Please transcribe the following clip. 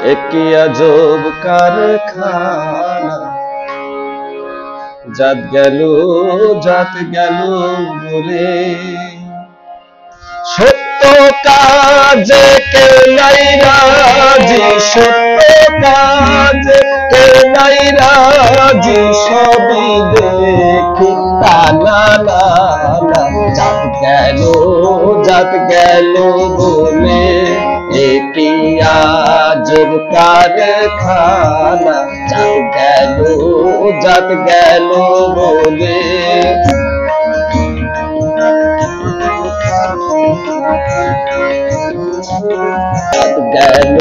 একই আজব কারখানা, জাত গেল বলে। সত্য কাজে কেউ নাই রাজি, সত্য কাজে কেউ নাই রাজি, সবই দেখি টানা না, জাত গেল বলে। একই আজব কারখানা, জাত গেল বলে। জাত গেল